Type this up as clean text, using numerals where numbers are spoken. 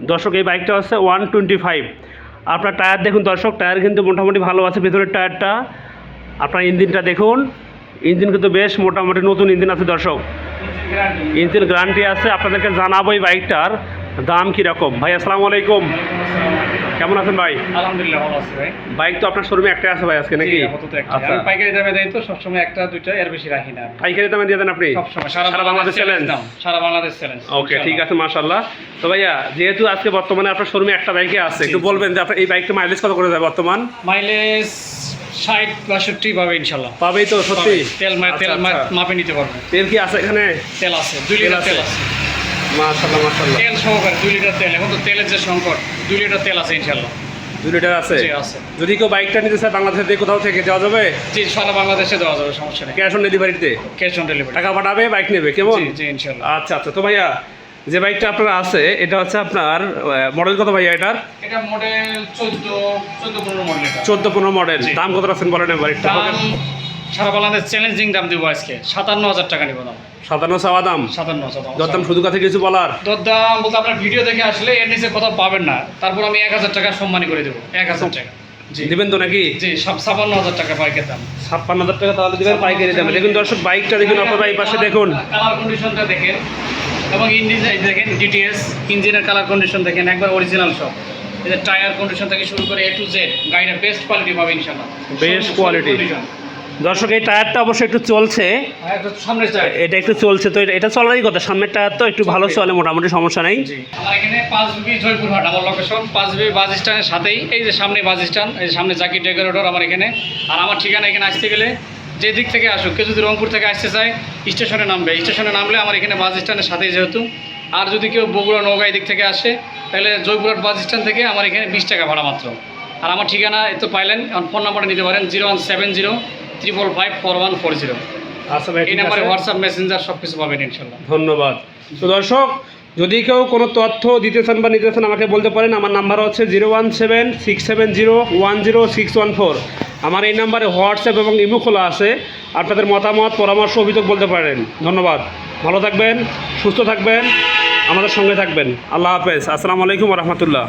দর্শক এই বাইকটা হচ্ছে 125। আপনার টায়ার দেখুন দর্শক, টায়ার কিন্তু মোটামুটি ভালো আছে, ভেতরের টায়ারটা। আপনার ইঞ্জিনটা দেখুন, ইঞ্জিন কিন্তু বেশ মোটামুটি নতুন ইঞ্জিন আছে দর্শক, ইঞ্জিন গ্যারান্টি আছে। আপনাদেরকে জানাবো এই বাইকটার দাম কীরকম। ভাই আসসালামু আলাইকুম, কেমন আছেন ভাই? আলহামদুলিল্লাহ ভালো আছি ভাই। বাইক তো আপনার শোরুমে একটাই আছে ভাই আজকে নাকি? আচ্ছা, আমি পাইকারি দামে দেই তো সবসময় একটা দুইটা, এর বেশি রাখি না। পাইকারি দামে দিয়ে দেন আপনি সবসময় সারা বাংলাদেশ চ্যালেঞ্জ? সারা বাংলাদেশ চ্যালেঞ্জ। ওকে, ঠিক আছে, মাশাআল্লাহ। তো ভাইয়া যেহেতু আজকে বর্তমানে আপনার শোরুমে একটা বাইকে আছে, একটু বলবেন যে আপনার এই বাইকটা মাইলেজ কত করে যায় বর্তমান? মাইলেজ 60-62 পাবে ইনশাআল্লাহ। পাবেই তো সত্যি? তেল মাপে নিতে পারবে। তেল কি আছে এখানে? তেল আছে, 2 লিটার তেল আছে। মাশাআল্লাহ মাশাআল্লাহ। তেল সহকারে 2 লিটার তেল। এখন তো তেলের যে সংকট, 2 লিটার তেল আছে ইনশাআল্লাহ। 2 লিটার আছে? জি আছে। যদি কেউ বাইকটা নিতে চায় বাংলাদেশের যে কোথাও থেকে দেওয়া যাবে? জি, সারা বাংলাদেশে দেওয়া যাবে, সমস্যা নেই। ক্যাশ অন ডেলিভারিতে? Cash on delivery. টাকা পাঠাবে, বাইক নেবে কেমন? জি জি ইনশাআল্লাহ। আচ্ছা আচ্ছা। তো ভাইয়া যে বাইকটা আপনার আছে এটা হচ্ছে আপনার মডেল কত ভাইয়া এটার? এটা মডেল 14-15 মডেল। এটা 14-15 মডেল। দাম কত রাখছেন বলেন এবার একটু। দাম সারা বাংলাদেশ চ্যালেঞ্জিং দাম দিব আজকে, 57,000 টাকা নিব দাম। 57 চাওয়া দাম? 57,000। দরদাম শুধু কাছে কিছু বলার? দরদাম বলতে আপনার ভিডিও দেখে আসলে এর নিচে কোথাও পাবেন না, তারপর আমি 1000 টাকা সম্মানী করে দেবো। 1000 টাকা জি দিবেন তো নাকি? জি, 57,000 টাকা পাইকারি দাম। 56,000 টাকা তাহলে দিবেন পাইকারি দামে। দেখুন দর্শক বাইকটা দেখুন, আপনার ভাই পাশে দেখুন, কালার কন্ডিশনটা দেখেন এবং ইঞ্জিন দেখেন, ডিটিএস ইঞ্জিনের কালার কন্ডিশন দেখেন, একবার অরিজিনাল সব। এই যে টায়ার কন্ডিশন থেকে শুরু করে A to Z গাড়িটা বেস্ট কোয়ালিটি পাবে ইনশাআল্লাহ। Best quality. দর্শক এই টায়ারটা অবশ্যই একটু চলছে, সামনে টায়ার এটা একটু চলছে, তো এটা চলারই কথা। সামনের টায়ার তো একটু ভালো চলে, মোটামুটি সমস্যা নেই। আমার এখানে 5B জয়পুরহাট আমার লোকেশন, 5B বাস স্ট্যান্ডের সাথেই। এই যে সামনে বাস স্ট্যান্ড, এই যে সামনে জাকির ডেকোরেটর আমার এখানে। আর আমার ঠিকানা এখানে আসতে গেলে যে দিক থেকে আসুক, কেউ যদি রংপুর থেকে আসতে চায় স্টেশনে নামবে, স্টেশনে নামলে আমার এখানে বাস স্ট্যান্ডের সাথেই যেহেতু। আর যদি কেউ বগুড়া নওগাঁ দিক থেকে আসে তাহলে জয়পুরহাট বাস স্ট্যান্ড থেকে আমার এখানে 20 টাকা ভাড়া মাত্র। আর আমার ঠিকানা এত পাইলেন, ফোন নাম্বারটা নিতে পারেন 0170-355-4140। আচ্ছা ভাই, এই নাম্বারে হোয়াটসঅ্যাপ মেসেঞ্জার সব কিছু পাবেন ইনশাল্লাহ। ধন্যবাদ। তো দর্শক যদি কেউ কোনো তথ্য দিতে চান বা নিতে চান আমাকে বলতে পারেন। আমার নাম্বার হচ্ছে 017670100614। আমার এই নাম্বারে হোয়াটসঅ্যাপ এবং ইমো খোলা আছে। আপনাদের মতামত, পরামর্শ, অভিযোগ বলতে পারেন। ধন্যবাদ, ভালো থাকবেন, সুস্থ থাকবেন, আমাদের সঙ্গে থাকবেন। আল্লাহ হাফেজ। আসসালামু আলাইকুম ওয়া রাহমাতুল্লাহ।